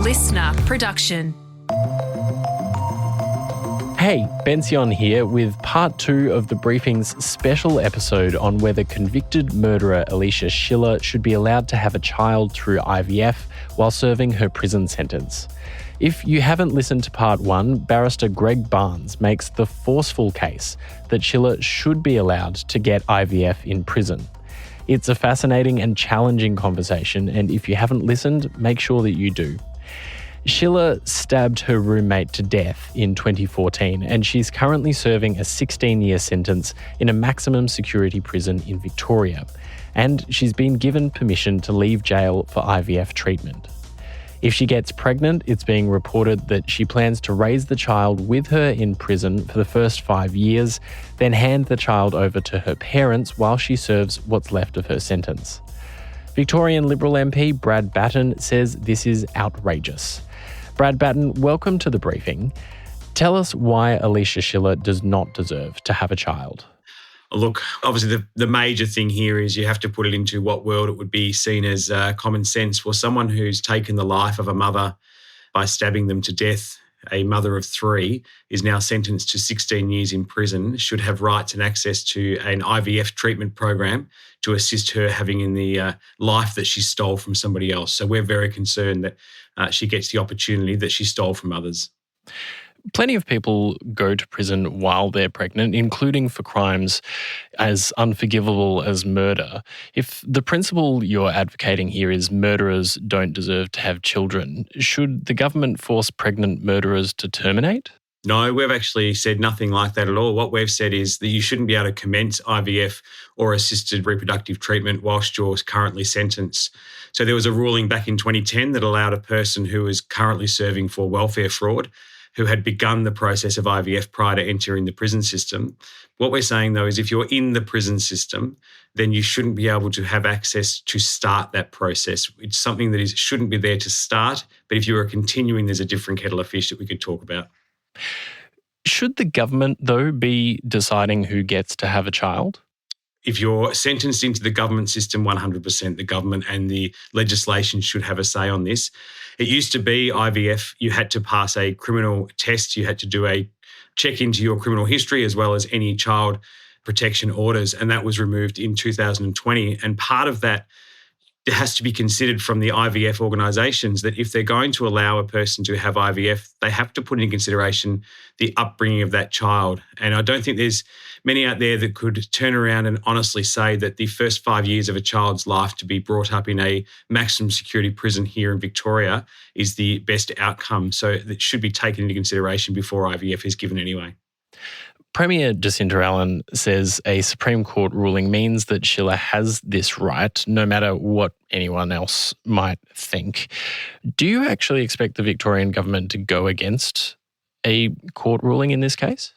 listener production. Hey, Bension here with part 2 of the briefing's special episode on whether convicted murderer Alicia Schiller should be allowed to have a child through IVF while serving her prison sentence. If you haven't listened to part 1, barrister Greg Barnes makes the forceful case that Schiller should be allowed to get IVF in prison. It's a fascinating and challenging conversation, and if you haven't listened, make sure that you do. Schiller stabbed her roommate to death in 2014, and she's currently serving a 16-year sentence in a maximum security prison in Victoria. And she's been given permission to leave jail for IVF treatment. If she gets pregnant, it's being reported that she plans to raise the child with her in prison for the first 5 years, then hand the child over to her parents while she serves what's left of her sentence. Victorian Liberal MP Brad Battin says this is outrageous. Brad Battin, welcome to the briefing. Tell us why Alicia Schiller does not deserve to have a child. Look, obviously the major thing here is you have to put it into what world it would be seen as common sense. Well, someone who's taken the life of a mother by stabbing them to death, a mother of 3, is now sentenced to 16 years in prison, should have rights and access to an IVF treatment program to assist her having in the life that she stole from somebody else. So we're very concerned that she gets the opportunity that she stole from others. Plenty of people go to prison while they're pregnant, including for crimes as unforgivable as murder. If the principle you're advocating here is murderers don't deserve to have children, should the government force pregnant murderers to terminate? No, we've actually said nothing like that at all. What we've said is that you shouldn't be able to commence IVF or assisted reproductive treatment whilst you're currently sentenced. So there was a ruling back in 2010 that allowed a person who is currently serving for welfare fraud, who had begun the process of IVF prior to entering the prison system. What we're saying, though, is if you're in the prison system, then you shouldn't be able to have access to start that process. It's something that shouldn't be there to start, but if you are continuing, there's a different kettle of fish that we could talk about. Should the government, though, be deciding who gets to have a child? If you're sentenced into the government system, 100% the government and the legislation should have a say on this. It used to be IVF, you had to pass a criminal test, you had to do a check into your criminal history as well as any child protection orders, and that was removed in 2020. And part of that has to be considered from the IVF organisations that if they're going to allow a person to have IVF, they have to put in consideration the upbringing of that child. And I don't think there's many out there that could turn around and honestly say that the first 5 years of a child's life to be brought up in a maximum security prison here in Victoria is the best outcome. So it should be taken into consideration before IVF is given anyway. Premier Jacinta Allen says a Supreme Court ruling means that Schiller has this right, no matter what anyone else might think. Do you actually expect the Victorian Government to go against a court ruling in this case?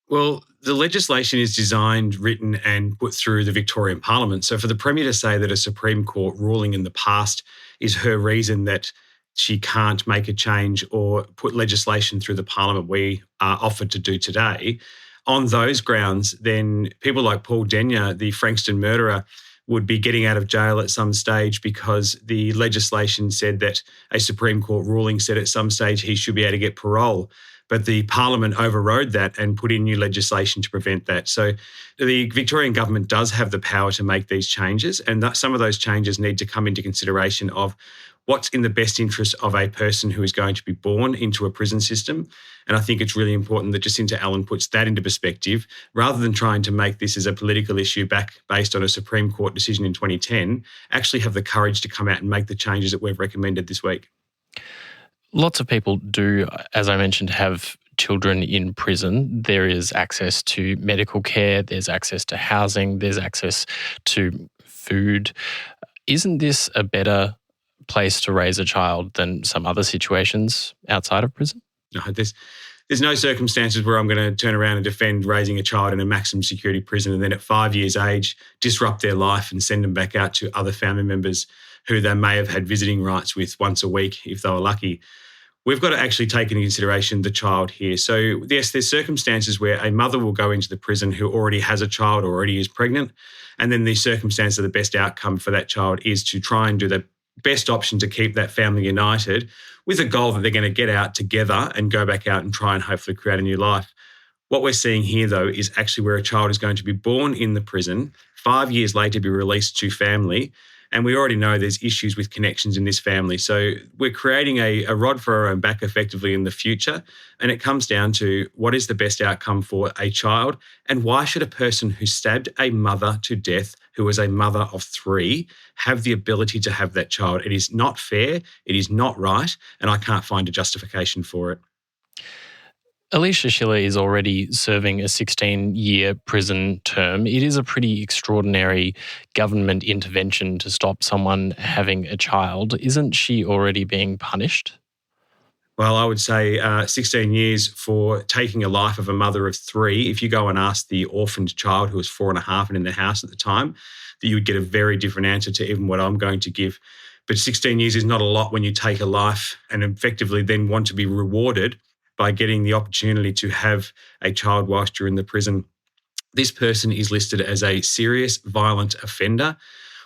Well, the legislation is designed, written and put through the Victorian Parliament. So for the Premier to say that a Supreme Court ruling in the past is her reason that she can't make a change or put legislation through the Parliament we are offered to do today, on those grounds, then people like Paul Denyer, the Frankston murderer, would be getting out of jail at some stage because the legislation said that a Supreme Court ruling said at some stage he should be able to get parole. But the Parliament overrode that and put in new legislation to prevent that. So the Victorian Government does have the power to make these changes, and that some of those changes need to come into consideration of what's in the best interest of a person who is going to be born into a prison system. And I think it's really important that Jacinta Allen puts that into perspective rather than trying to make this as a political issue based on a Supreme Court decision in 2010, actually have the courage to come out and make the changes that we've recommended this week. Lots of people do, as I mentioned, have children in prison. There is access to medical care, there's access to housing, there's access to food. Isn't this a better place to raise a child than some other situations outside of prison? No, there's no circumstances where I'm going to turn around and defend raising a child in a maximum security prison and then at 5 years' age disrupt their life and send them back out to other family members who they may have had visiting rights with once a week if they were lucky. We've got to actually take into consideration the child here. So yes, there's circumstances where a mother will go into the prison who already has a child or already is pregnant, and then the circumstance of the best outcome for that child is to try and do the best option to keep that family united with a goal that they're going to get out together and go back out and try and hopefully create a new life. What we're seeing here, though, is actually where a child is going to be born in the prison, 5 years later be released to family, and we already know there's issues with connections in this family. So we're creating a rod for our own back effectively in the future, and it comes down to what is the best outcome for a child, and why should a person who stabbed a mother to death, who was a mother of 3, have the ability to have that child? It is not fair, it is not right, and I can't find a justification for it. Alicia Schiller is already serving a 16-year prison term. It is a pretty extraordinary government intervention to stop someone having a child. Isn't she already being punished? Well, I would say 16 years for taking a life of a mother of 3. If you go and ask the orphaned child who was 4.5 and in the house at the time, that you would get a very different answer to even what I'm going to give. But 16 years is not a lot when you take a life and effectively then want to be rewarded by getting the opportunity to have a child whilst you're in the prison. This person is listed as a serious violent offender,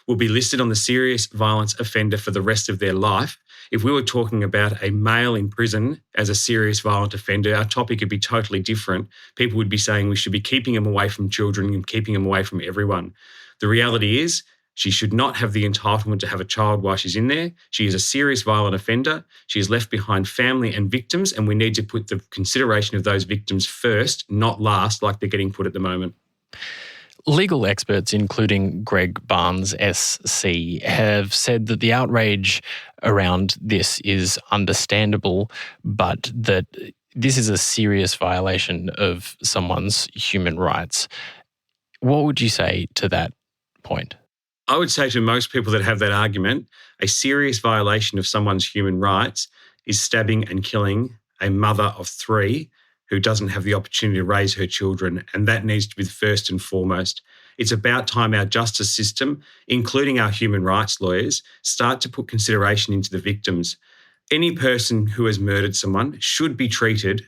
will be listed on the serious violence offender for the rest of their life. If we were talking about a male in prison as a serious violent offender, our topic would be totally different. People would be saying we should be keeping them away from children and keeping them away from everyone. The reality is, she should not have the entitlement to have a child while she's in there. She is a serious violent offender. She has left behind family and victims, and we need to put the consideration of those victims first, not last, like they're getting put at the moment. Legal experts, including Greg Barnes, SC, have said that the outrage around this is understandable, but that this is a serious violation of someone's human rights. What would you say to that point? I would say to most people that have that argument, a serious violation of someone's human rights is stabbing and killing a mother of 3 who doesn't have the opportunity to raise her children, and that needs to be the first and foremost. It's about time our justice system, including our human rights lawyers, start to put consideration into the victims. Any person who has murdered someone should be treated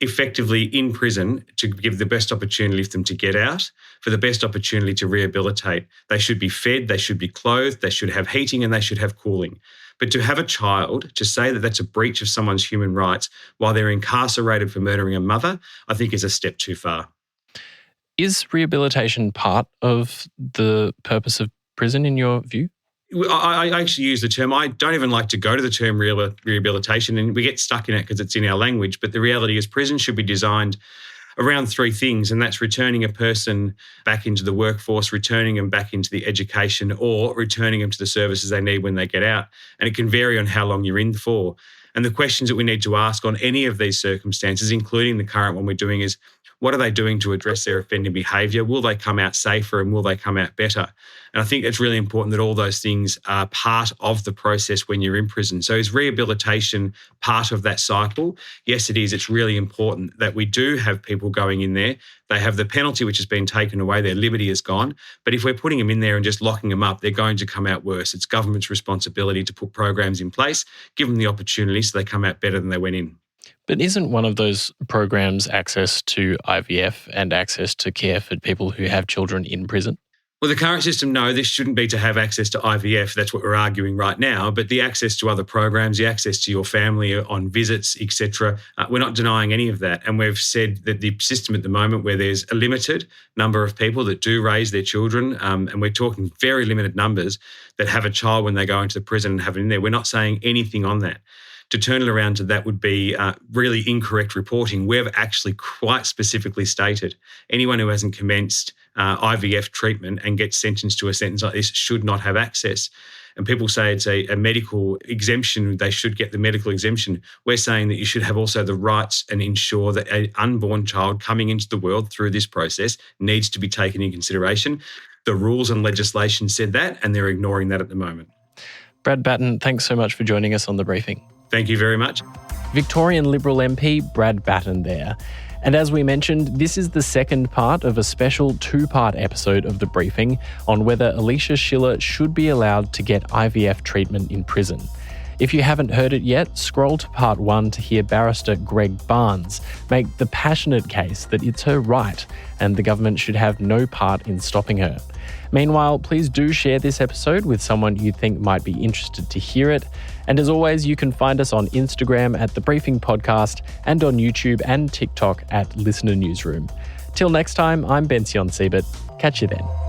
effectively in prison to give the best opportunity for them to get out, for the best opportunity to rehabilitate. They should be fed, they should be clothed, they should have heating, and they should have cooling. But to have a child, to say that that's a breach of someone's human rights while they're incarcerated for murdering a mother, I think is a step too far. Is rehabilitation part of the purpose of prison in your view? I actually use the term, I don't even like to go to the term rehabilitation, and we get stuck in it because it's in our language, but the reality is prison should be designed around 3 things, and that's returning a person back into the workforce, returning them back into the education, or returning them to the services they need when they get out. And it can vary on how long you're in for. And the questions that we need to ask on any of these circumstances, including the current one we're doing, is what are they doing to address their offending behaviour? Will they come out safer and will they come out better? And I think it's really important that all those things are part of the process when you're in prison. So is rehabilitation part of that cycle? Yes, it is. It's really important that we do have people going in there. They have the penalty which has been taken away. Their liberty is gone. But if we're putting them in there and just locking them up, they're going to come out worse. It's government's responsibility to put programs in place, give them the opportunity so they come out better than they went in. But isn't one of those programs access to IVF and access to care for people who have children in prison? Well, the current system, no, this shouldn't be to have access to IVF. That's what we're arguing right now. But the access to other programs, the access to your family on visits, etc., we're not denying any of that. And we've said that the system at the moment where there's a limited number of people that do raise their children, and we're talking very limited numbers that have a child when they go into the prison and have it in there, we're not saying anything on that. To turn it around to that would be really incorrect reporting. We've actually quite specifically stated anyone who hasn't commenced IVF treatment and gets sentenced to a sentence like this should not have access. And people say it's a medical exemption, they should get the medical exemption. We're saying that you should have also the rights and ensure that an unborn child coming into the world through this process needs to be taken into consideration. The rules and legislation said that, and they're ignoring that at the moment. Brad Battin, thanks so much for joining us on The Briefing. Thank you very much. Victorian Liberal MP Brad Battin there. And as we mentioned, this is the second part of a special 2-part episode of The Briefing on whether Alicia Schiller should be allowed to get IVF treatment in prison. If you haven't heard it yet, scroll to part 1 to hear barrister Greg Barnes make the passionate case that it's her right and the government should have no part in stopping her. Meanwhile, please do share this episode with someone you think might be interested to hear it. And as always, you can find us on Instagram at The Briefing Podcast and on YouTube and TikTok at Listener Newsroom. Till next time, I'm Bension Siebert. Catch you then.